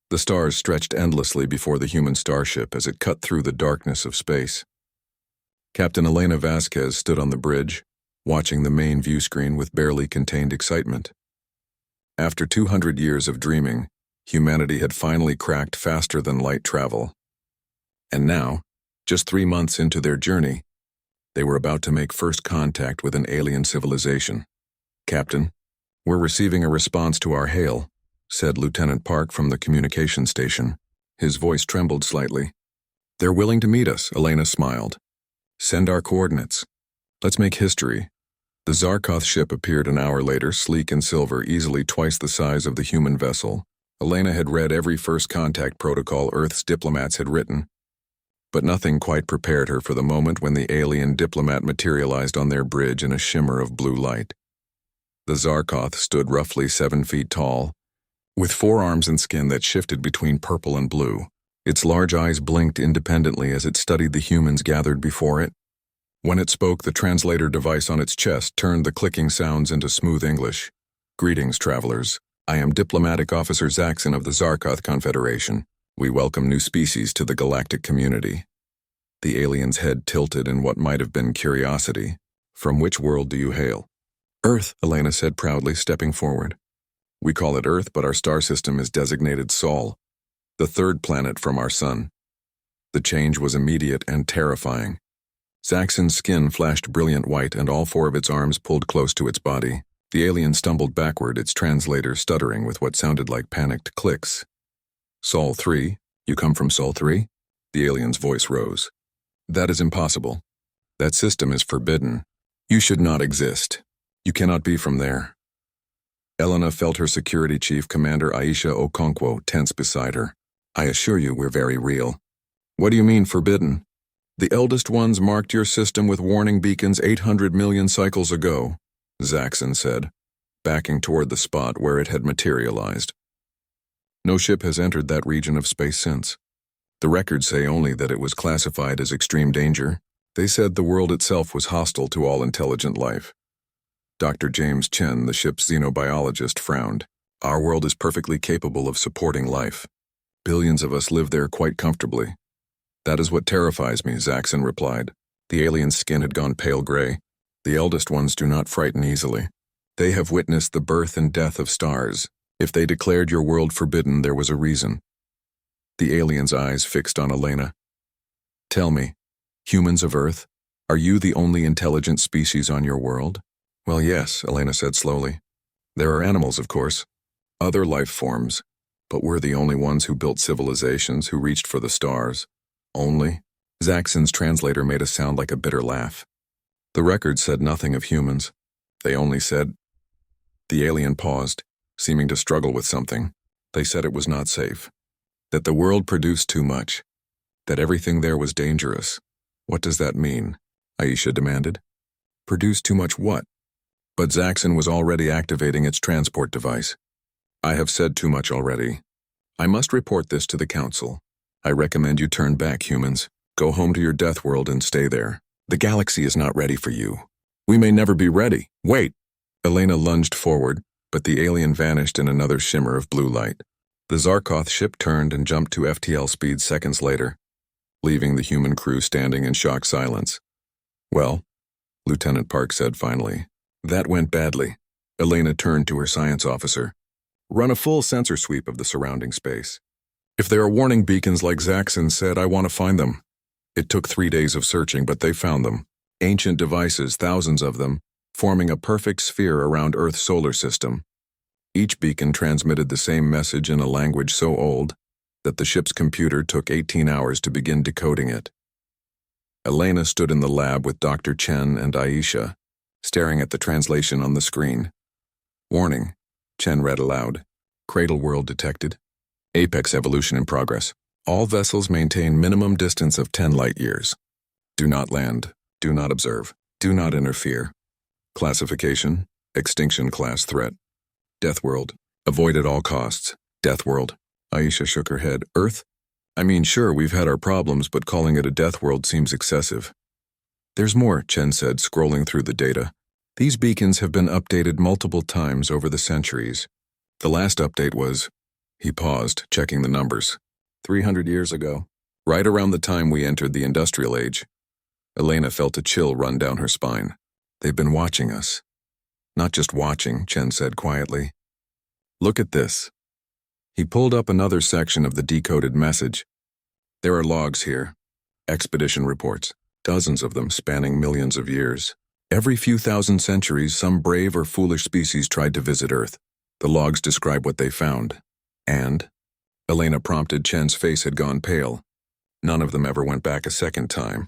The stars stretched endlessly before the human starship as it cut through the darkness of space. Captain Elena Vasquez stood on the bridge, watching the main view screen with barely contained excitement. After 200 years of dreaming, humanity had finally cracked faster than light travel. And now, just 3 months into their journey, they were about to make first contact with an alien civilization. "Captain, we're receiving a response to our hail," said Lieutenant Park from the communication station. His voice trembled slightly. "They're willing to meet us," Elena smiled. "Send our coordinates. Let's make history." The Zaroth ship appeared an hour later, sleek and silver, easily twice the size of the human vessel. Elena had read every first contact protocol Earth's diplomats had written, but nothing quite prepared her for the moment when the alien diplomat materialized on their bridge in a shimmer of blue light. The Zaroth stood roughly 7 feet tall, with 4 arms and skin that shifted between purple and blue. Its large eyes blinked independently as it studied the humans gathered before it. When it spoke, the translator device on its chest turned the clicking sounds into smooth English. "Greetings, travelers. I am Diplomatic Officer Zaxxon of the Zaroth Confederation. We welcome new species to the galactic community." The alien's head tilted in what might have been curiosity. "From which world do you hail?" "Earth," Elena said proudly, stepping forward. "We call it Earth, but our star system is designated Sol, the 3rd planet from our sun." The change was immediate and terrifying. Zaxxon's skin flashed brilliant white and all 4 of its arms pulled close to its body. The alien stumbled backward, its translator stuttering with what sounded like panicked clicks. "Sol 3? You come from Sol 3? The alien's voice rose. "That is impossible. That system is forbidden. You should not exist. You cannot be from there." Elena felt her security chief, Commander Aisha Okonkwo, tense beside her. "I assure you we're very real." "What do you mean, forbidden?" "The eldest ones marked your system with warning beacons 800 million cycles ago," Zaxxon said, backing toward the spot where it had materialized. "No ship has entered that region of space since. The records say only that it was classified as extreme danger. They said the world itself was hostile to all intelligent life." Dr. James Chen, the ship's xenobiologist, frowned. "Our world is perfectly capable of supporting life. Billions of us live there quite comfortably." "That is what terrifies me," Zaxxon replied. The alien's skin had gone pale gray. "The eldest ones do not frighten easily. They have witnessed the birth and death of stars. If they declared your world forbidden, there was a reason." The alien's eyes fixed on Elena. "Tell me, humans of Earth, are you the only intelligent species on your world?" "Well, yes," Elena said slowly. "There are animals, of course, other life forms, but we're the only ones who built civilizations, who reached for the stars. Only?" Zaxxon's translator made a sound like a bitter laugh. "The records said nothing of humans. They only said—" The alien paused, seeming to struggle with something. "They said it was not safe. That the world produced too much. That everything there was dangerous." "What does that mean?" Aisha demanded. "Produce too much what?" But Zaxxon was already activating its transport device. "I have said too much already. I must report this to the Council. I recommend you turn back, humans. Go home to your death world and stay there. The galaxy is not ready for you. We may never be ready. Wait!" Elena lunged forward, but the alien vanished in another shimmer of blue light. The Zaroth ship turned and jumped to FTL speed seconds later, leaving the human crew standing in shocked silence. "Well," Lieutenant Park said finally, "that went badly." Elena turned to her science officer. "Run a full sensor sweep of the surrounding space. If there are warning beacons like Zaxxon said, I want to find them." It took 3 days of searching, but they found them. Ancient devices, thousands of them, forming a perfect sphere around Earth's solar system. Each beacon transmitted the same message in a language so old that the ship's computer took 18 hours to begin decoding it. Elena stood in the lab with Dr. Chen and Aisha, staring at the translation on the screen. "Warning," Chen read aloud. "Cradle world detected. Apex evolution in progress. All vessels maintain minimum distance of 10 light years. Do not land. Do not observe. Do not interfere. Classification: Extinction class threat. Death world. Avoid at all costs. Death world." Aisha shook her head. "Earth? I mean, sure, we've had our problems, but calling it a death world seems excessive." "There's more," Chen said, scrolling through the data. "These beacons have been updated multiple times over the centuries. The last update was He paused, checking the numbers. 300 years ago, right around the time we entered the industrial age. Elena felt a chill run down her spine. They've been watching us. Not just watching, Chen said quietly. Look at this. He pulled up another section of the decoded message. There are logs here. Expedition reports. Dozens of them spanning millions of years. Every few thousand centuries, some brave or foolish species tried to visit Earth. The logs describe what they found. And? Elena prompted. Chen's face had gone pale. None of them ever went back a second time.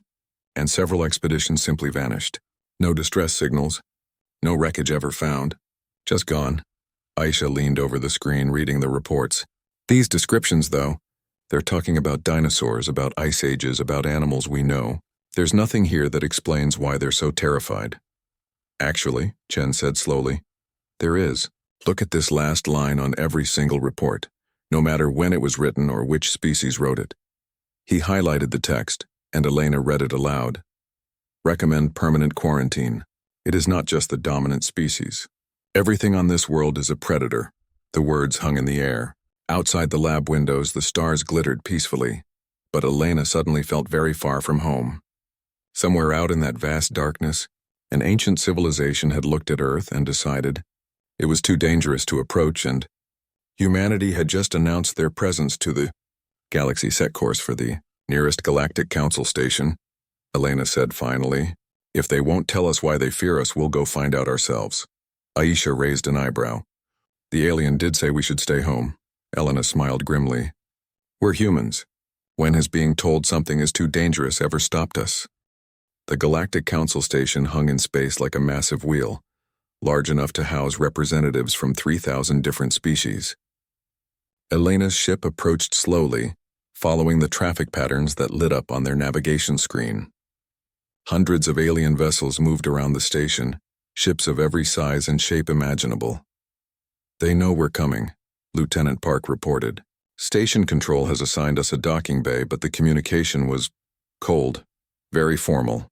And several expeditions simply vanished. No distress signals. No wreckage ever found. Just gone. Aisha leaned over the screen, reading the reports. These descriptions, though, they're talking about dinosaurs, about ice ages, about animals we know. There's nothing here that explains why they're so terrified. Actually, Chen said slowly, there is. Look at this last line on every single report, no matter when it was written or which species wrote it. He highlighted the text, and Elena read it aloud. Recommend permanent quarantine. It is not just the dominant species. Everything on this world is a predator. The words hung in the air. Outside the lab windows, the stars glittered peacefully, but Elena suddenly felt very far from home. Somewhere out in that vast darkness, an ancient civilization had looked at Earth and decided it was too dangerous to approach, and humanity had just announced their presence to the galaxy. Set course for the nearest Galactic Council station, Elena said finally. If they won't tell us why they fear us, we'll go find out ourselves. Aisha raised an eyebrow. The alien did say we should stay home. Elena smiled grimly. We're humans. When has being told something is too dangerous ever stopped us? The Galactic Council station hung in space like a massive wheel, large enough to house representatives from 3,000 different species. Elena's ship approached slowly, following the traffic patterns that lit up on their navigation screen. Hundreds of alien vessels moved around the station, ships of every size and shape imaginable. They know we're coming, Lieutenant Park reported. Station control has assigned us a docking bay, but the communication was cold, very formal.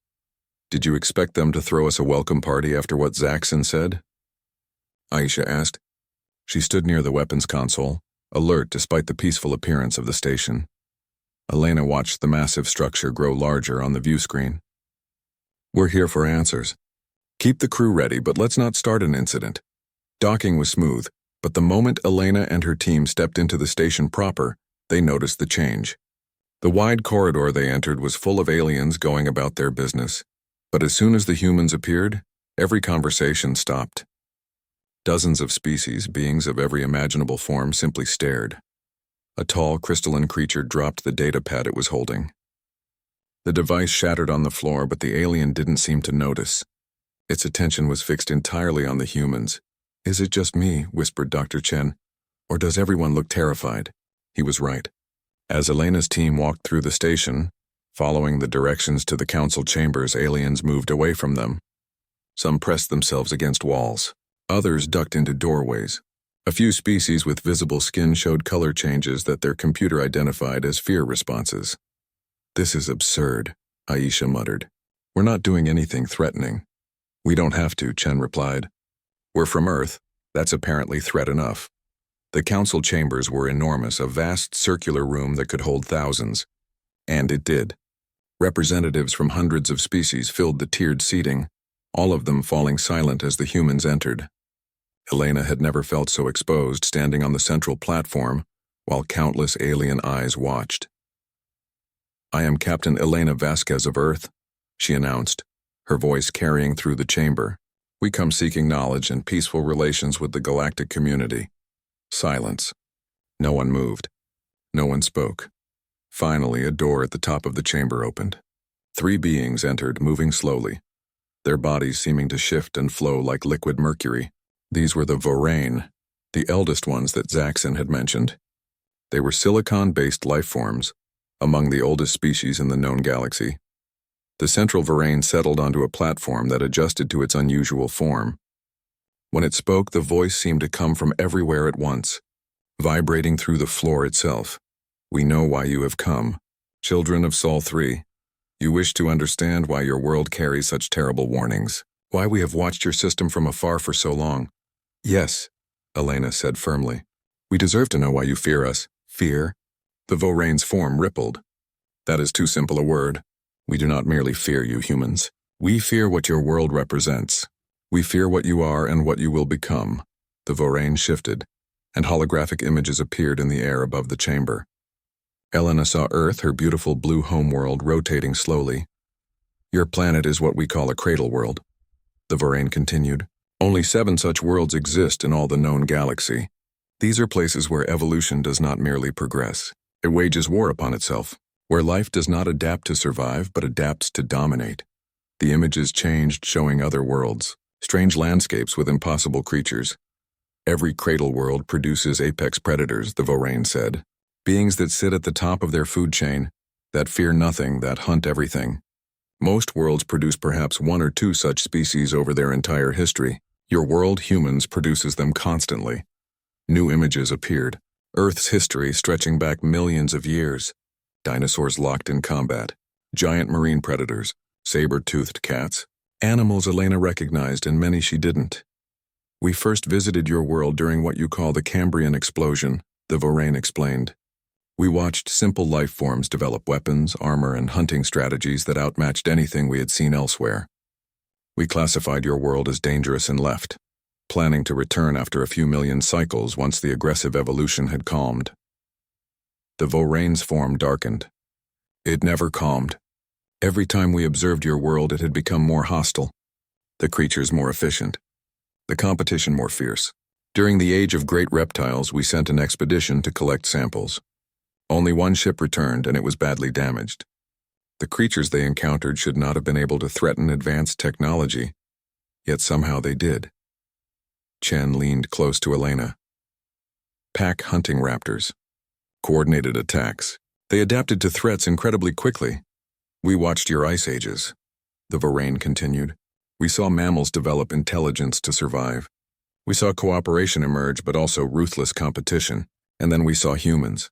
Did you expect them to throw us a welcome party after what Zaxxon said? Aisha asked. She stood near the weapons console, alert despite the peaceful appearance of the station. Elena watched the massive structure grow larger on the view screen. We're here for answers. Keep the crew ready, but let's not start an incident. Docking was smooth, but the moment Elena and her team stepped into the station proper, they noticed the change. The wide corridor they entered was full of aliens going about their business. But as soon as the humans appeared, every conversation stopped. Dozens of species, beings of every imaginable form, simply stared. A tall, crystalline creature dropped the data pad it was holding. The device shattered on the floor, but the alien didn't seem to notice. Its attention was fixed entirely on the humans. Is it just me, whispered Dr. Chen, or does everyone look terrified? He was right. As Elena's team walked through the station, following the directions to the council chambers, aliens moved away from them. Some pressed themselves against walls. Others ducked into doorways. A few species with visible skin showed color changes that their computer identified as fear responses. This is absurd, Aisha muttered. We're not doing anything threatening. We don't have to, Chen replied. We're from Earth. That's apparently threat enough. The council chambers were enormous, a vast circular room that could hold thousands. And it did. Representatives from hundreds of species filled the tiered seating, all of them falling silent as the humans entered. Elena had never felt so exposed, standing on the central platform, while countless alien eyes watched. I am Captain Elena Vasquez of Earth, she announced, her voice carrying through the chamber. We come seeking knowledge and peaceful relations with the galactic community. Silence. No one moved. No one spoke. Finally, a door at the top of the chamber opened. 3 beings entered, moving slowly, their bodies seeming to shift and flow like liquid mercury. These were the Vorain, the eldest ones that Zaxxon had mentioned. They were silicon-based life forms, among the oldest species in the known galaxy. The central Vorain settled onto a platform that adjusted to its unusual form. When it spoke, the voice seemed to come from everywhere at once, vibrating through the floor itself. We know why you have come, children of Sol 3. You wish to understand why your world carries such terrible warnings, why we have watched your system from afar for so long. Yes, Elena said firmly. We deserve to know why you fear us. Fear? The Vorain's form rippled. That is too simple a word. We do not merely fear you humans. We fear what your world represents. We fear what you are and what you will become. The Vorain shifted, and holographic images appeared in the air above the chamber. Elena saw Earth, her beautiful blue homeworld, rotating slowly. Your planet is what we call a cradle world. The Vorain continued. Only 7 such worlds exist in all the known galaxy. These are places where evolution does not merely progress. It wages war upon itself, where life does not adapt to survive but adapts to dominate. The images changed, showing other worlds, strange landscapes with impossible creatures. Every cradle world produces apex predators, the Vorain said. Beings that sit at the top of their food chain, that fear nothing, that hunt everything. Most worlds produce perhaps 1 or 2 such species over their entire history. Your world, humans, produces them constantly. New images appeared. Earth's history stretching back millions of years. Dinosaurs locked in combat. Giant marine predators. Saber-toothed cats. Animals Elena recognized and many she didn't. We first visited your world during what you call the Cambrian explosion, the Vorain explained. We watched simple life forms develop weapons, armor, and hunting strategies that outmatched anything we had seen elsewhere. We classified your world as dangerous and left, planning to return after a few million cycles once the aggressive evolution had calmed. The Vorain's form darkened. It never calmed. Every time we observed your world, it had become more hostile. The creatures more efficient. The competition more fierce. During the age of great reptiles, we sent an expedition to collect samples. Only 1 ship returned, and it was badly damaged. The creatures they encountered should not have been able to threaten advanced technology, yet somehow they did. Chen leaned close to Elena. Pack hunting raptors. Coordinated attacks. They adapted to threats incredibly quickly. We watched your ice ages, the Vorain continued. We saw mammals develop intelligence to survive. We saw cooperation emerge, but also ruthless competition. And then we saw humans.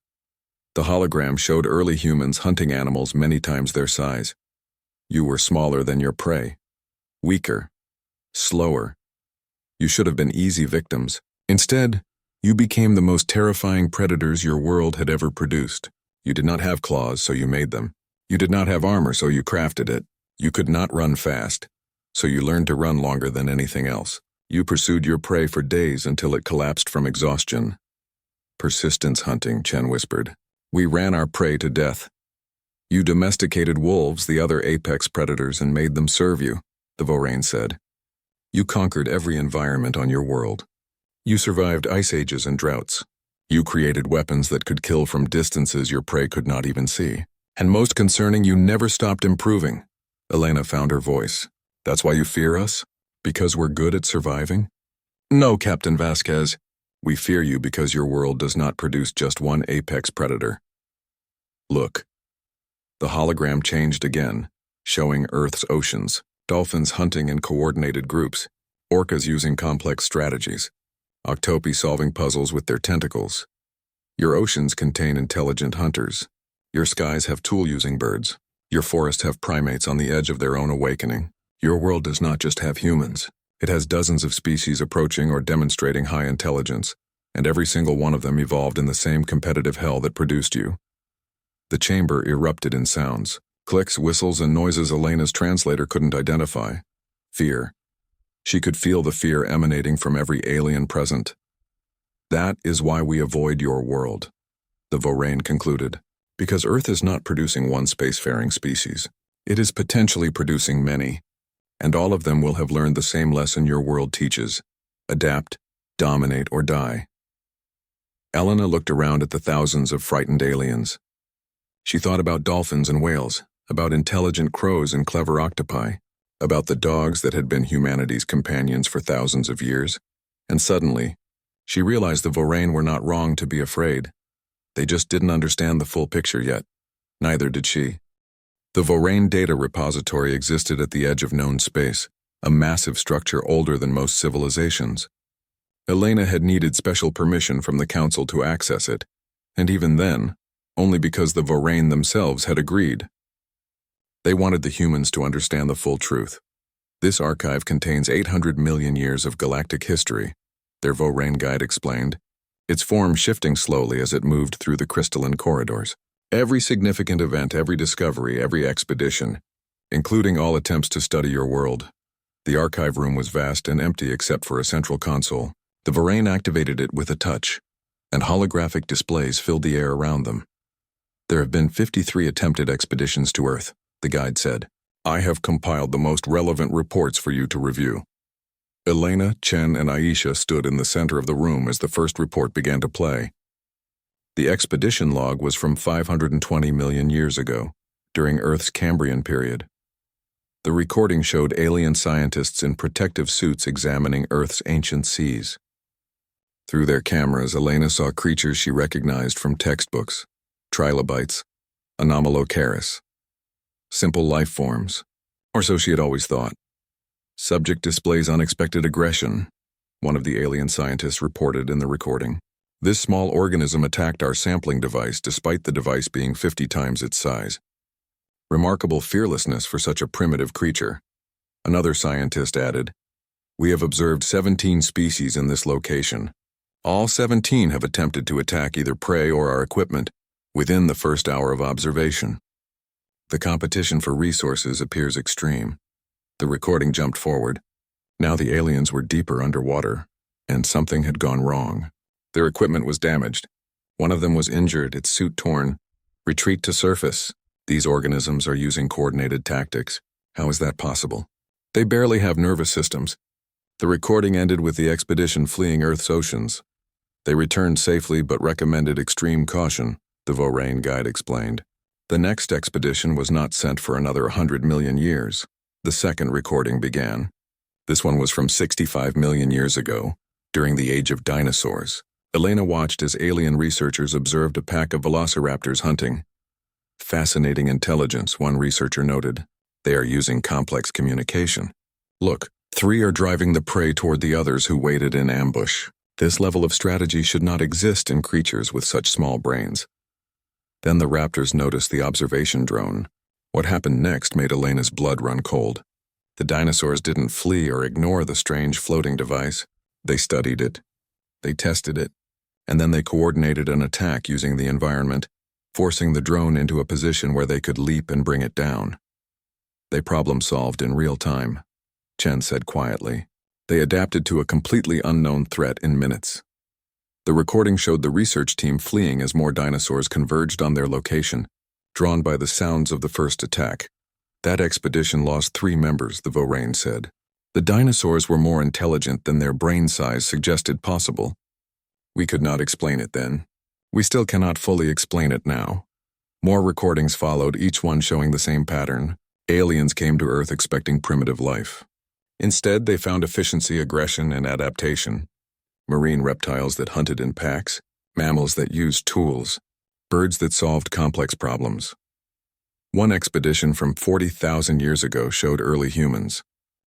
The hologram showed early humans hunting animals many times their size. You were smaller than your prey. Weaker. Slower. You should have been easy victims. Instead, you became the most terrifying predators your world had ever produced. You did not have claws, so you made them. You did not have armor, so you crafted it. You could not run fast, so you learned to run longer than anything else. You pursued your prey for days until it collapsed from exhaustion. Persistence hunting, Chen whispered. We ran our prey to death. You domesticated wolves, the other apex predators, and made them serve you, the Vorain said. You conquered every environment on your world. You survived ice ages and droughts. You created weapons that could kill from distances your prey could not even see. And most concerning, you never stopped improving. Elena found her voice. That's why you fear us? Because we're good at surviving? No, Captain Vasquez. We fear you because your world does not produce just 1 apex predator. Look. The hologram changed again, showing Earth's oceans, dolphins hunting in coordinated groups, orcas using complex strategies, octopi solving puzzles with their tentacles. Your oceans contain intelligent hunters. Your skies have tool-using birds. Your forests have primates on the edge of their own awakening. Your world does not just have humans. It has dozens of species approaching or demonstrating high intelligence, and every single one of them evolved in the same competitive hell that produced you. The chamber erupted in sounds, clicks, whistles, and noises Elena's translator couldn't identify. Fear. She could feel the fear emanating from every alien present. That is why we avoid your world, the Vorain concluded. Because Earth is not producing 1 spacefaring species. It is potentially producing many, and all of them will have learned the same lesson your world teaches. Adapt, dominate, or die. Elena looked around at the thousands of frightened aliens. She thought about dolphins and whales, about intelligent crows and clever octopi, about the dogs that had been humanity's companions for thousands of years, and suddenly, she realized the Vorain were not wrong to be afraid. They just didn't understand the full picture yet. Neither did she. The Vorain data repository existed at the edge of known space, a massive structure older than most civilizations. Elena had needed special permission from the Council to access it, and even then, only because the Vorain themselves had agreed. They wanted the humans to understand the full truth. This archive contains 800 million years of galactic history, their Vorain guide explained. its form shifting slowly as it moved through the crystalline corridors. Every significant event, every discovery, every expedition, including all attempts to study your world. The archive room was vast and empty except for a central console. The Varane activated it with a touch, and holographic displays filled the air around them. There have been 53 attempted expeditions to Earth, the guide said. I have compiled the most relevant reports for you to review. Elena, Chen, and Aisha stood in the center of the room as the first report began to play. The expedition log was from 520 million years ago, during Earth's Cambrian period. The recording showed alien scientists in protective suits examining Earth's ancient seas. Through their cameras, Elena saw creatures she recognized from textbooks: trilobites, anomalocaris, simple life forms, or so she had always thought. Subject displays unexpected aggression, one of the alien scientists reported in the recording. This small organism attacked our sampling device despite the device being 50 times its size. Remarkable fearlessness for such a primitive creature. Another scientist added, we have observed 17 species in this location. All 17 have attempted to attack either prey or our equipment within the first hour of observation. The competition for resources appears extreme. The recording jumped forward. Now the aliens were deeper underwater, and something had gone wrong. Their equipment was damaged. One of them was injured, its suit torn. Retreat to surface. These organisms are using coordinated tactics. How is that possible? They barely have nervous systems. The recording ended with the expedition fleeing Earth's oceans. They returned safely but recommended extreme caution, the Varane guide explained. The next expedition was not sent for another 100 million years. The second recording began. This one was from 65 million years ago, during the age of dinosaurs. Elena watched as alien researchers observed a pack of velociraptors hunting. Fascinating intelligence, one researcher noted. They are using complex communication. Look, 3 are driving the prey toward the others who waited in ambush. This level of strategy should not exist in creatures with such small brains. Then the raptors noticed the observation drone. What happened next made Elena's blood run cold. The dinosaurs didn't flee or ignore the strange floating device. They studied it. They tested it. And then they coordinated an attack using the environment, forcing the drone into a position where they could leap and bring it down. They problem-solved in real time, Chen said quietly. They adapted to a completely unknown threat in minutes. The recording showed the research team fleeing as more dinosaurs converged on their location, drawn by the sounds of the first attack. That expedition lost 3 members, the Varane said. The dinosaurs were more intelligent than their brain size suggested possible. We could not explain it then. We still cannot fully explain it now. More recordings followed, each one showing the same pattern. Aliens came to Earth expecting primitive life. Instead, they found efficiency, aggression, and adaptation. Marine reptiles that hunted in packs, mammals that used tools, birds that solved complex problems. One expedition from 40,000 years ago showed early humans.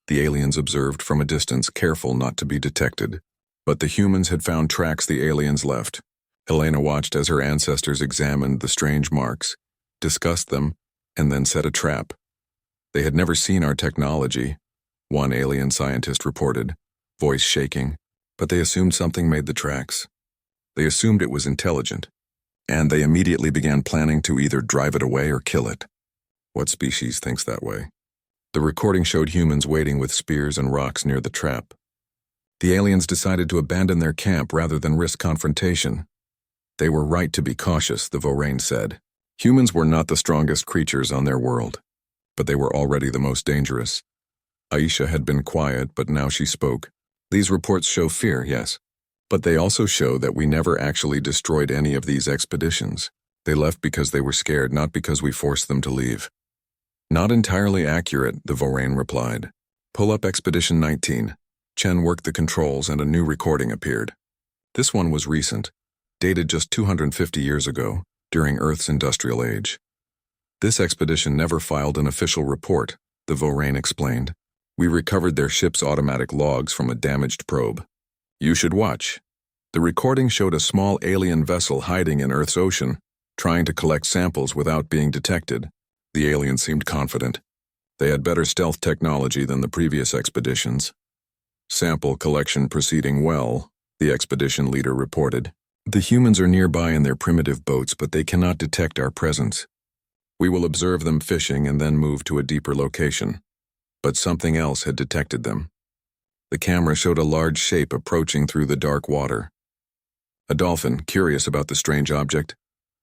The aliens observed from a distance, careful not to be detected. But the humans had found tracks the aliens left. Elena watched as her ancestors examined the strange marks, discussed them, and then set a trap. They had never seen our technology, one alien scientist reported, voice shaking, but they assumed something made the tracks. They assumed it was intelligent, and they immediately began planning to either drive it away or kill it. What species thinks that way? The recording showed humans waiting with spears and rocks near the trap. The aliens decided to abandon their camp rather than risk confrontation. They were right to be cautious, the Varane said. Humans were not the strongest creatures on their world, but they were already the most dangerous. Aisha had been quiet, but now she spoke. These reports show fear, yes, but they also show that we never actually destroyed any of these expeditions. They left because they were scared, not because we forced them to leave. Not entirely accurate, the Varane replied. Pull up Expedition 19. Chen worked the controls and a new recording appeared. This one was recent, dated just 250 years ago, during Earth's industrial age. This expedition never filed an official report, the Varane explained. We recovered their ship's automatic logs from a damaged probe. You should watch. The recording showed a small alien vessel hiding in Earth's ocean, trying to collect samples without being detected. The aliens seemed confident. They had better stealth technology than the previous expeditions. Sample collection proceeding well, the expedition leader reported. The humans are nearby in their primitive boats, but they cannot detect our presence. We will observe them fishing and then move to a deeper location. But something else had detected them. The camera showed a large shape approaching through the dark water. A dolphin, curious about the strange object.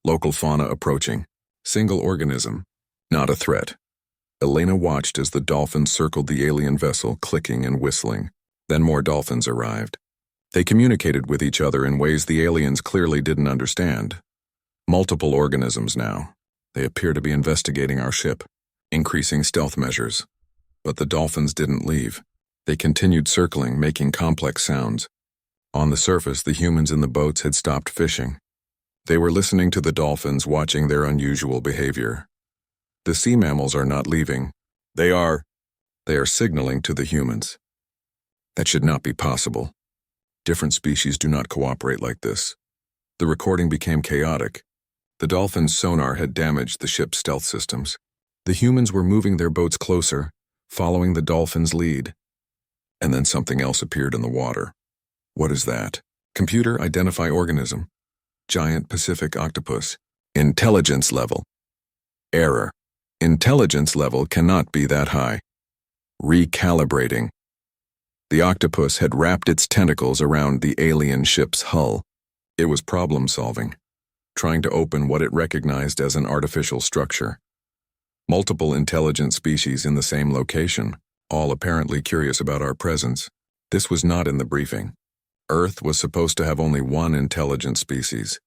Local fauna approaching. Single organism. Not a threat. Elena watched as the dolphin circled the alien vessel, clicking and whistling. Then more dolphins arrived. They communicated with each other in ways the aliens clearly didn't understand. Multiple organisms now. They appear to be investigating our ship, increasing stealth measures. But the dolphins didn't leave. They continued circling, making complex sounds. On the surface, the humans in the boats had stopped fishing. They were listening to the dolphins, watching their unusual behavior. The sea mammals are not leaving. They are signaling to the humans. That should not be possible. Different species do not cooperate like this. The recording became chaotic. The dolphins' sonar had damaged the ship's stealth systems. The humans were moving their boats closer, following the dolphins' lead. And then something else appeared in the water. What is that? Computer, identify organism. Giant Pacific octopus. Intelligence level. Error. Intelligence level cannot be that high. Recalibrating. The octopus had wrapped its tentacles around the alien ship's hull. It was problem-solving, trying to open what it recognized as an artificial structure. Multiple intelligent species in the same location, all apparently curious about our presence. This was not in the briefing. Earth was supposed to have only one intelligent species.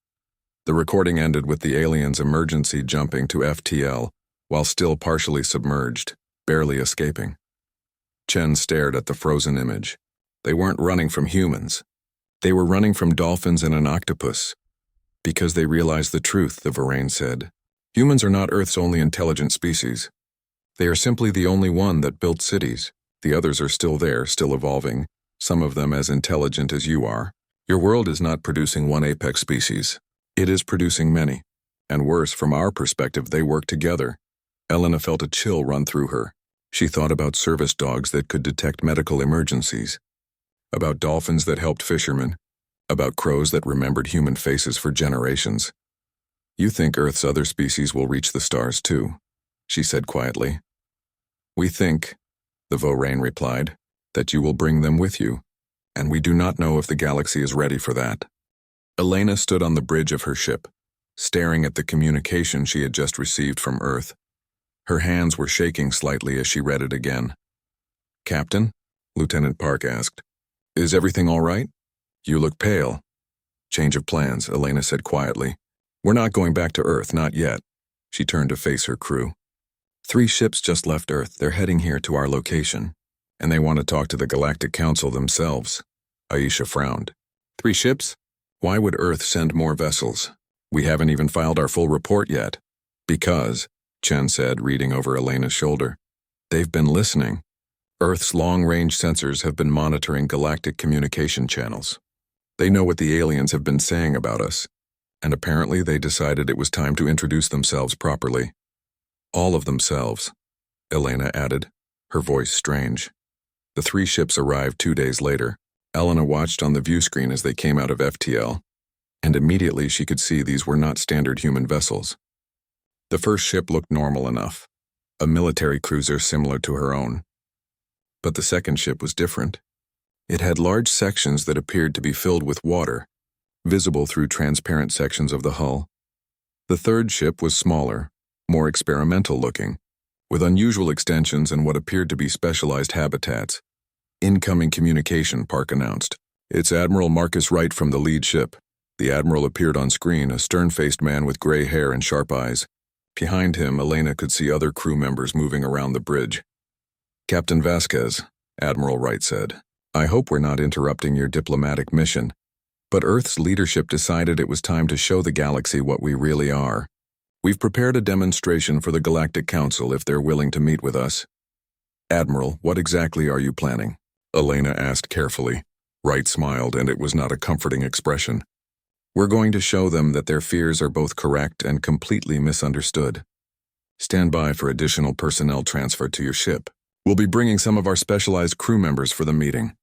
The recording ended with the aliens emergency jumping to FTL while still partially submerged, barely escaping. Chen stared at the frozen image. They weren't running from humans. They were running from dolphins and an octopus. Because they realized the truth, the Varane said. Humans are not Earth's only intelligent species. They are simply the only one that built cities. The others are still there, still evolving, some of them as intelligent as you are. Your world is not producing one apex species. It is producing many. And worse, from our perspective, they work together. Elena felt a chill run through her. She thought about service dogs that could detect medical emergencies, about dolphins that helped fishermen, about crows that remembered human faces for generations. You think Earth's other species will reach the stars too, she said quietly. We think, the Varane replied, that you will bring them with you, and we do not know if the galaxy is ready for that. Elena stood on the bridge of her ship, staring at the communication she had just received from Earth. Her hands were shaking slightly as she read it again. Captain? Lieutenant Park asked. Is everything all right? You look pale. Change of plans, Elena said quietly. We're not going back to Earth, not yet. She turned to face her crew. 3 ships just left Earth. They're heading here to our location. And they want to talk to the Galactic Council themselves. Aisha frowned. 3 ships? Why would Earth send more vessels? We haven't even filed our full report yet. Because, Chen said, reading over Elena's shoulder, they've been listening. Earth's long-range sensors have been monitoring galactic communication channels. They know what the aliens have been saying about us, and apparently they decided it was time to introduce themselves properly. All of themselves, Elena added, her voice strange. The 3 ships arrived 2 days later. Elena watched on the view screen as they came out of FTL, and immediately she could see these were not standard human vessels. The first ship looked normal enough, a military cruiser similar to her own. But the second ship was different. It had large sections that appeared to be filled with water, visible through transparent sections of the hull. The third ship was smaller, more experimental looking, with unusual extensions and what appeared to be specialized habitats. Incoming communication, Park announced. It's Admiral Marcus Wright from the lead ship. The Admiral appeared on screen, a stern-faced man with gray hair and sharp eyes. Behind him, Elena could see other crew members moving around the bridge. Captain Vasquez, Admiral Wright said, I hope we're not interrupting your diplomatic mission, but Earth's leadership decided it was time to show the galaxy what we really are. We've prepared a demonstration for the Galactic Council if they're willing to meet with us. Admiral, what exactly are you planning? Elena asked carefully. Wright smiled, and it was not a comforting expression. We're going to show them that their fears are both correct and completely misunderstood. Stand by for additional personnel transfer to your ship. We'll be bringing some of our specialized crew members for the meeting.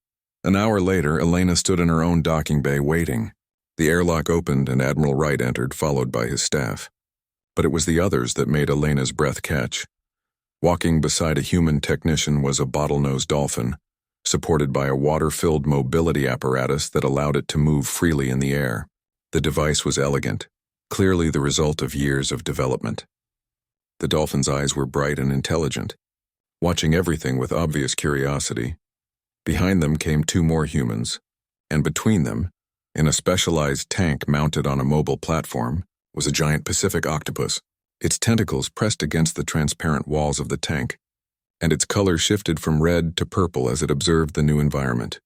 An hour later, Elena stood in her own docking bay waiting. The airlock opened and Admiral Wright entered, followed by his staff. But it was the others that made Elena's breath catch. Walking beside a human technician was a bottlenose dolphin, supported by a water-filled mobility apparatus that allowed it to move freely in the air. The device was elegant, clearly the result of years of development. The dolphin's eyes were bright and intelligent, watching everything with obvious curiosity. Behind them came two more humans, and between them, in a specialized tank mounted on a mobile platform, was a giant Pacific octopus. Its tentacles pressed against the transparent walls of the tank, and its color shifted from red to purple as it observed the new environment.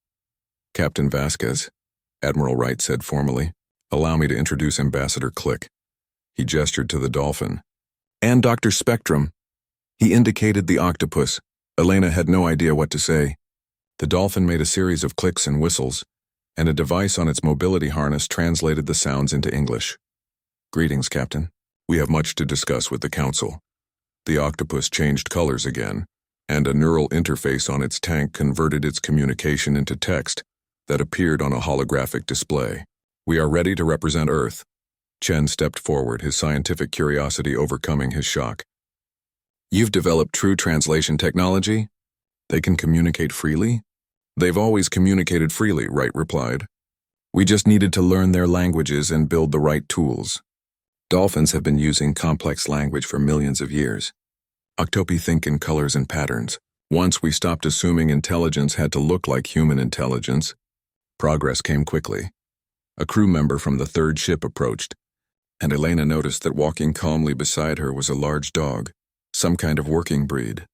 "Captain Vasquez," Admiral Wright said formally, "allow me to introduce Ambassador Click." He gestured to the dolphin. "And Dr. Spectrum." He indicated the octopus. Elena had no idea what to say. The dolphin made a series of clicks and whistles, and a device on its mobility harness translated the sounds into English. "Greetings, Captain. We have much to discuss with the Council." The octopus changed colors again, and a neural interface on its tank converted its communication into text that appeared on a holographic display. "We are ready to represent Earth." Chen stepped forward, his scientific curiosity overcoming his shock. "You've developed true translation technology? They can communicate freely?" "They've always communicated freely," Wright replied. "We just needed to learn their languages and build the right tools. Dolphins have been using complex language for millions of years. Octopi think in colors and patterns. Once we stopped assuming intelligence had to look like human intelligence, progress came quickly. A crew member from the third ship approached, and Elena noticed that walking calmly beside her was a large dog, some kind of working breed.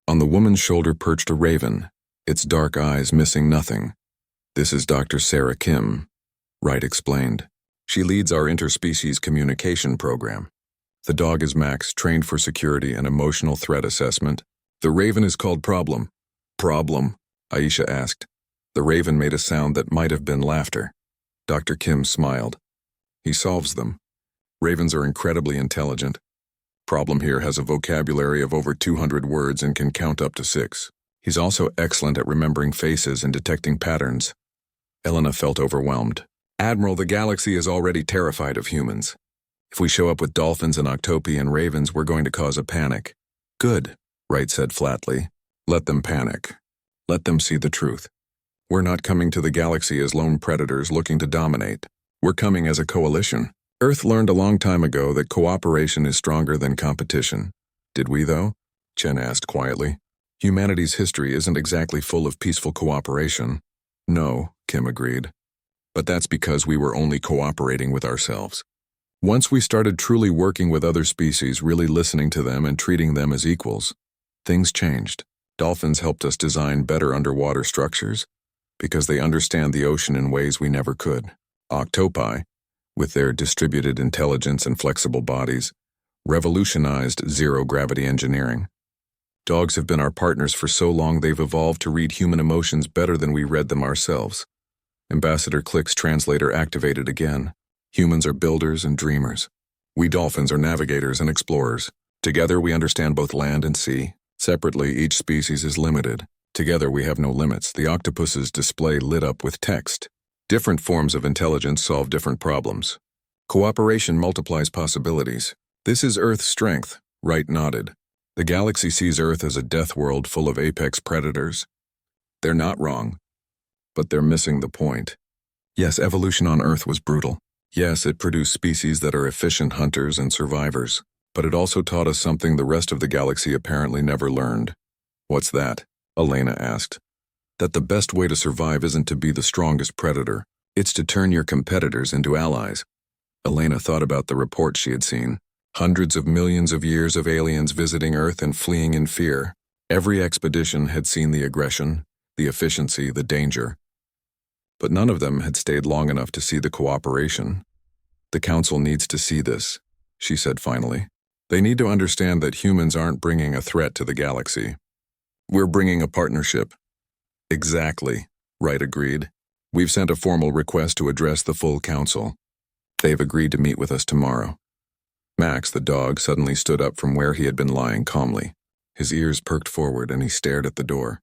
On the woman's shoulder perched a raven, its dark eyes missing nothing. "This is Dr. Sarah Kim," Wright explained. "She leads our interspecies communication program. The dog is Max, trained for security and emotional threat assessment. The raven is called Problem." "Problem?" Aisha asked. The raven made a sound that might have been laughter. Dr. Kim smiled. "He solves them. Ravens are incredibly intelligent. Problem here has a vocabulary of over 200 words and can count up to 6. He's also excellent at remembering faces and detecting patterns." Elena felt overwhelmed. "Admiral, the galaxy is already terrified of humans. If we show up with dolphins and octopi and ravens, we're going to cause a panic." "Good," Wright said flatly. "Let them panic. Let them see the truth. We're not coming to the galaxy as lone predators looking to dominate. We're coming as a coalition. Earth learned a long time ago that cooperation is stronger than competition. Did we, though?" Chen asked quietly. "Humanity's history isn't exactly full of peaceful cooperation." "No," Kim agreed. "But that's because we were only cooperating with ourselves. Once we started truly working with other species, really listening to them and treating them as equals, things changed. Dolphins helped us design better underwater structures because they understand the ocean in ways we never could. Octopi, with their distributed intelligence and flexible bodies, revolutionized zero-gravity engineering. Dogs have been our partners for so long they've evolved to read human emotions better than we read them ourselves." Ambassador Click's translator activated again. "Humans are builders and dreamers. We dolphins are navigators and explorers. Together we understand both land and sea. Separately, each species is limited. Together we have no limits." The octopus's display lit up with text. "Different forms of intelligence solve different problems. Cooperation multiplies possibilities. This is Earth's strength." Wright nodded. "The galaxy sees Earth as a death world full of apex predators. They're not wrong, but they're missing the point. Yes, evolution on Earth was brutal. Yes, it produced species that are efficient hunters and survivors. But it also taught us something the rest of the galaxy apparently never learned." "What's that?" Elena asked. "That the best way to survive isn't to be the strongest predator. It's to turn your competitors into allies." Elena thought about the reports she had seen. Hundreds of millions of years of aliens visiting Earth and fleeing in fear. Every expedition had seen the aggression, the efficiency, the danger. But none of them had stayed long enough to see the cooperation. "The Council needs to see this," she said finally. "They need to understand that humans aren't bringing a threat to the galaxy. We're bringing a partnership." "Exactly," Wright agreed. "We've sent a formal request to address the full Council. They've agreed to meet with us tomorrow." Max, the dog, suddenly stood up from where he had been lying calmly. His ears perked forward and he stared at the door.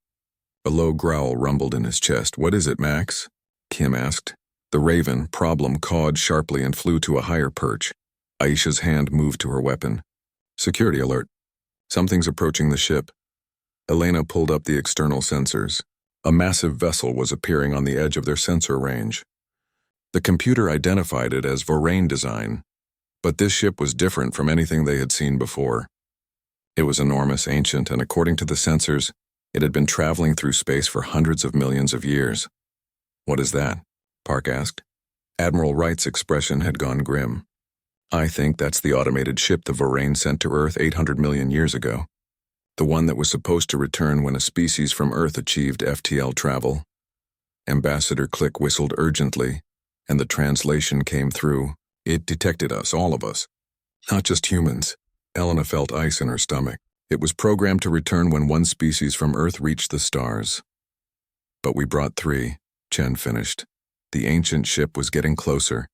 A low growl rumbled in his chest. "What is it, Max?" Kim asked. The raven, problem, cawed sharply and flew to a higher perch. Aisha's hand moved to her weapon. Security alert. Something's approaching the ship. Elena pulled up the external sensors. A massive vessel was appearing on the edge of their sensor range. The computer identified it as Vorane design, but this ship was different from anything they had seen before. It was enormous, ancient, and according to the sensors, it had been traveling through space for hundreds of millions of years. What is that? Park asked. Admiral Wright's expression had gone grim. I think that's the automated ship the Vorane sent to Earth 800 million years ago. The one that was supposed to return when a species from Earth achieved FTL travel. Ambassador Click whistled urgently, and the translation came through. It detected us, all of us. Not just humans. Elena felt ice in her stomach. It was programmed to return when one species from Earth reached the stars. But we brought 3, Chen finished. The ancient ship was getting closer,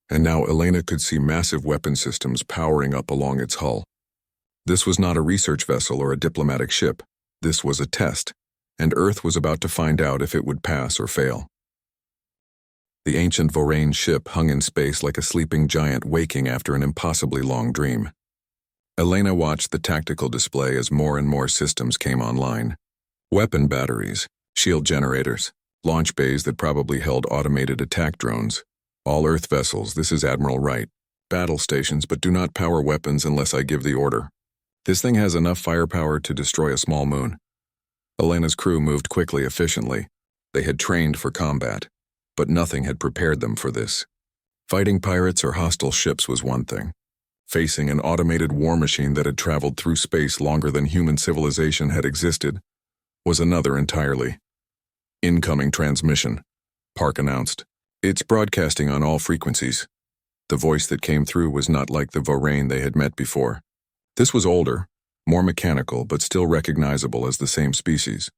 and now Elena could see massive weapon systems powering up along its hull. This was not a research vessel or a diplomatic ship. This was a test, and Earth was about to find out if it would pass or fail. The ancient Vorane ship hung in space like a sleeping giant waking after an impossibly long dream. Elena watched the tactical display as more and more systems came online. Weapon batteries, shield generators, launch bays that probably held automated attack drones. All Earth vessels, this is Admiral Wright. Battle stations, but do not power weapons unless I give the order. This thing has enough firepower to destroy a small moon. Elena's crew moved quickly, efficiently. They had trained for combat, but nothing had prepared them for this. Fighting pirates or hostile ships was one thing. Facing an automated war machine that had traveled through space longer than human civilization had existed was another entirely. Incoming transmission, Park announced. It's broadcasting on all frequencies. The voice that came through was not like the Vorane they had met before. This was older, more mechanical, but still recognizable as the same species.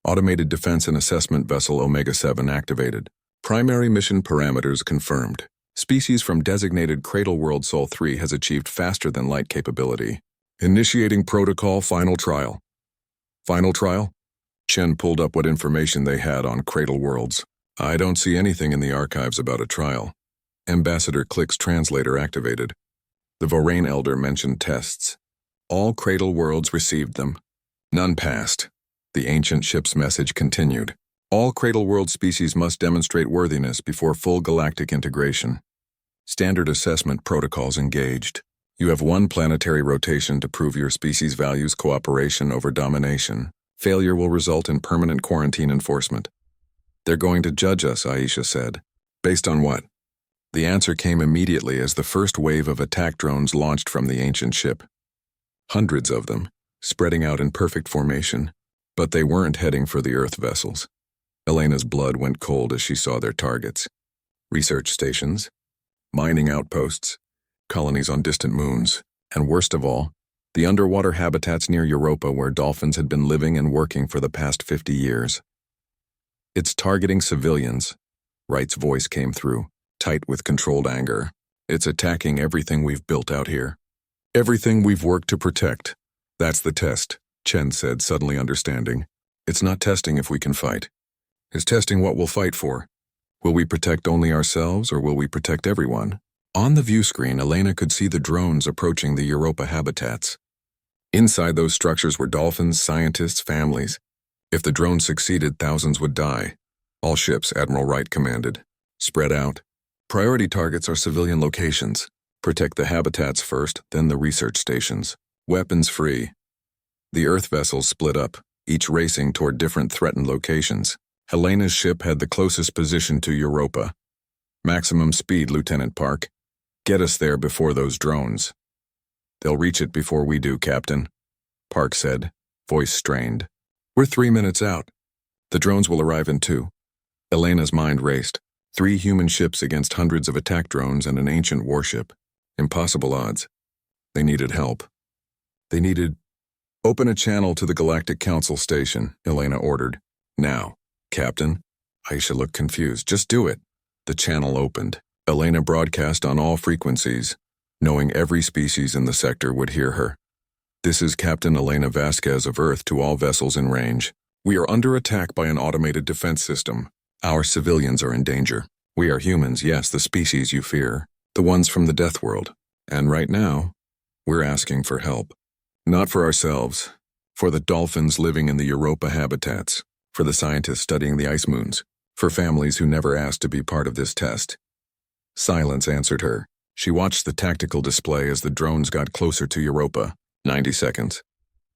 Automated Defense and Assessment Vessel Omega-7 activated. Primary mission parameters confirmed. Species from designated Cradle World Sol 3 has achieved faster-than-light capability. Initiating protocol final trial. Final trial? Chen pulled up what information they had on Cradle Worlds. I don't see anything in the archives about a trial. Ambassador Click's translator activated. The Vorane Elder mentioned tests. All Cradle Worlds received them. None passed. The ancient ship's message continued. All Cradle World species must demonstrate worthiness before full galactic integration. Standard assessment protocols engaged. You have 1 planetary rotation to prove your species values cooperation over domination. Failure will result in permanent quarantine enforcement. They're going to judge us, Aisha said. Based on what? The answer came immediately as the first wave of attack drones launched from the ancient ship. Hundreds of them, spreading out in perfect formation, but they weren't heading for the Earth vessels. Elena's blood went cold as she saw their targets. Research stations, mining outposts, colonies on distant moons, and worst of all, the underwater habitats near Europa where dolphins had been living and working for the past 50 years. It's targeting civilians, Wright's voice came through, tight with controlled anger. It's attacking everything we've built out here. Everything we've worked to protect. That's the test, Chen said, suddenly understanding. It's not testing if we can fight. It's testing what we'll fight for. Will we protect only ourselves, or will we protect everyone? On the view screen, Elena could see the drones approaching the Europa habitats. Inside those structures were dolphins, scientists, families. If the drones succeeded, thousands would die. All ships, Admiral Wright commanded. Spread out. Priority targets are civilian locations. Protect the habitats first, then the research stations. Weapons free. The Earth vessels split up, each racing toward different threatened locations. Helena's ship had the closest position to Europa. Maximum speed, Lieutenant Park. Get us there before those drones. They'll reach it before we do, Captain, Park said, voice strained. We're 3 minutes out. The drones will arrive in 2. Elena's mind raced. 3 human ships against hundreds of attack drones and an ancient warship. Impossible odds. They needed help. They needed... Open a channel to the Galactic Council station, Elena ordered. Now, Captain. Aisha looked confused. Just do it. The channel opened. Elena broadcast on all frequencies, knowing every species in the sector would hear her. This is Captain Elena Vasquez of Earth to all vessels in range. We are under attack by an automated defense system. Our civilians are in danger. We are humans, yes, the species you fear, the ones from the death world. And right now, we're asking for help. Not for ourselves, for the dolphins living in the Europa habitats, for the scientists studying the ice moons, for families who never asked to be part of this test. Silence answered her. She watched the tactical display as the drones got closer to Europa. 90 seconds.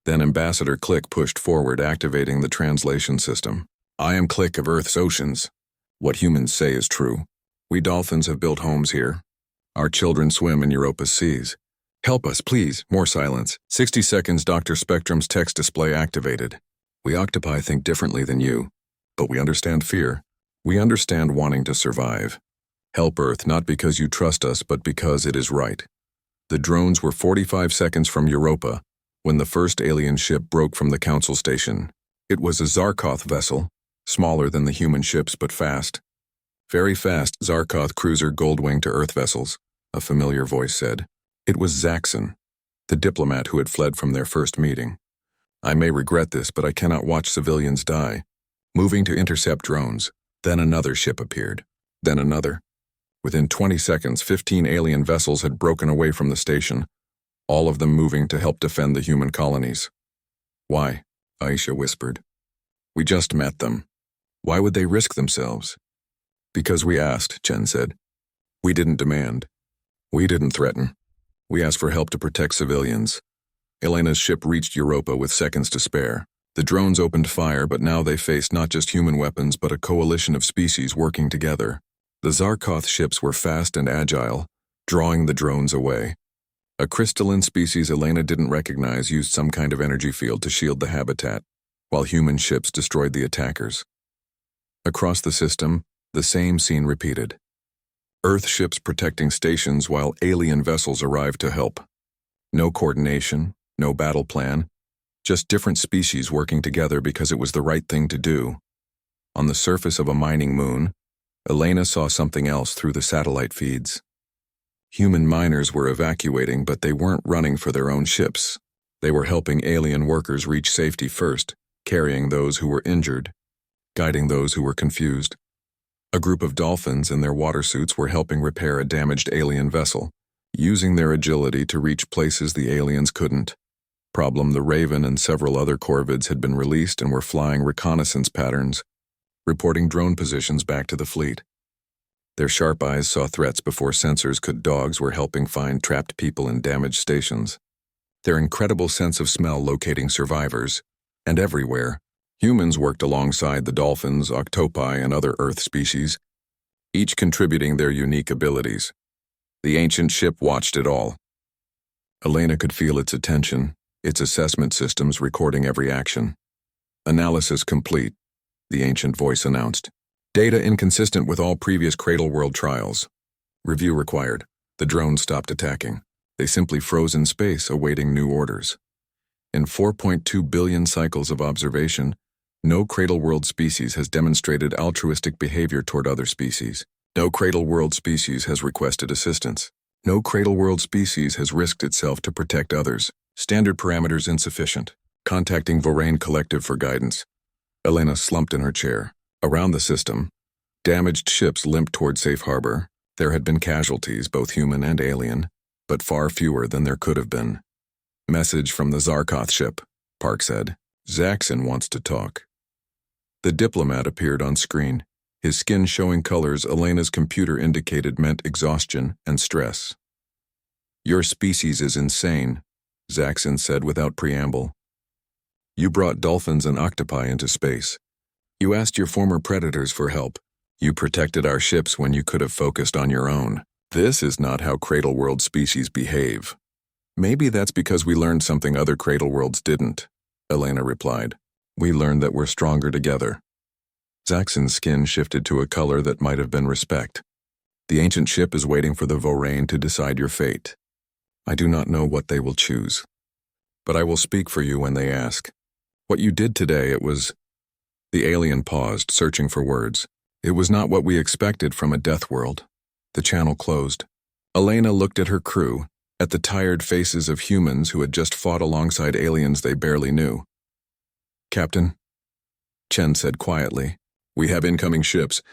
Then Ambassador Click pushed forward, activating the translation system. I am Click of Earth's oceans. What humans say is true. We dolphins have built homes here. Our children swim in Europa's seas. Help us, please. More silence. 60 seconds. Dr. Spectrum's text display activated. We octopi think differently than you, but we understand fear. We understand wanting to survive. Help Earth not because you trust us, but because it is right. The drones were 45 seconds from Europa when the first alien ship broke from the Council Station. It was a Zaroth vessel, smaller than the human ships but fast. Very fast Zaroth cruiser Goldwing to Earth vessels, a familiar voice said. It was Zaxxon, the diplomat who had fled from their first meeting. I may regret this, but I cannot watch civilians die. Moving to intercept drones. Then another ship appeared. Then another. Within 20 seconds, 15 alien vessels had broken away from the station, all of them moving to help defend the human colonies. Why? Aisha whispered. We just met them. Why would they risk themselves? Because we asked, Chen said. We didn't demand. We didn't threaten. We asked for help to protect civilians. Elena's ship reached Europa with seconds to spare. The drones opened fire, but now they faced not just human weapons, but a coalition of species working together. The Zaroth ships were fast and agile, drawing the drones away. A crystalline species Elena didn't recognize used some kind of energy field to shield the habitat, while human ships destroyed the attackers. Across the system, the same scene repeated. Earth ships protecting stations while alien vessels arrived to help. No coordination, no battle plan, just different species working together because it was the right thing to do. On the surface of a mining moon, Elena saw something else through the satellite feeds. Human miners were evacuating, but they weren't running for their own ships. They were helping alien workers reach safety first, carrying those who were injured, guiding those who were confused. A group of dolphins in their water suits were helping repair a damaged alien vessel, using their agility to reach places the aliens couldn't. Problem: the Raven and several other corvids had been released and were flying reconnaissance patterns, reporting drone positions back to the fleet. Their sharp eyes saw threats before sensors could. Dogs were helping find trapped people in damaged stations. Their incredible sense of smell locating survivors. And everywhere, humans worked alongside the dolphins, octopi, and other Earth species, each contributing their unique abilities. The ancient ship watched it all. Elena could feel its attention, its assessment systems recording every action. Analysis complete, the ancient voice announced. Data inconsistent with all previous Cradle World trials. Review required. The drones stopped attacking. They simply froze in space, awaiting new orders. In 4.2 billion cycles of observation, no Cradle World species has demonstrated altruistic behavior toward other species. No Cradle World species has requested assistance. No Cradle World species has risked itself to protect others. Standard parameters insufficient. Contacting Vorane Collective for guidance. Elena slumped in her chair. Around the system, damaged ships limped toward safe harbor. There had been casualties, both human and alien, but far fewer than there could have been. Message from the Zaroth ship, Park said. Zaxxon wants to talk. The diplomat appeared on screen, his skin showing colors Elena's computer indicated meant exhaustion and stress. Your species is insane, Zaxxon said without preamble. You brought dolphins and octopi into space. You asked your former predators for help. You protected our ships when you could have focused on your own. This is not how Cradle World species behave. Maybe that's because we learned something other Cradle Worlds didn't, Elena replied. We learned that we're stronger together. Zaxxon's skin shifted to a color that might have been respect. The ancient ship is waiting for the Vorane to decide your fate. I do not know what they will choose, but I will speak for you when they ask. What you did today, it was... The alien paused, searching for words. It was not what we expected from a death world. The channel closed. Elena looked at her crew, at the tired faces of humans who had just fought alongside aliens they barely knew. Captain, Chen said quietly, we have incoming ships,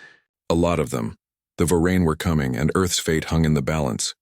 a lot of them. The Vorane were coming, and Earth's fate hung in the balance.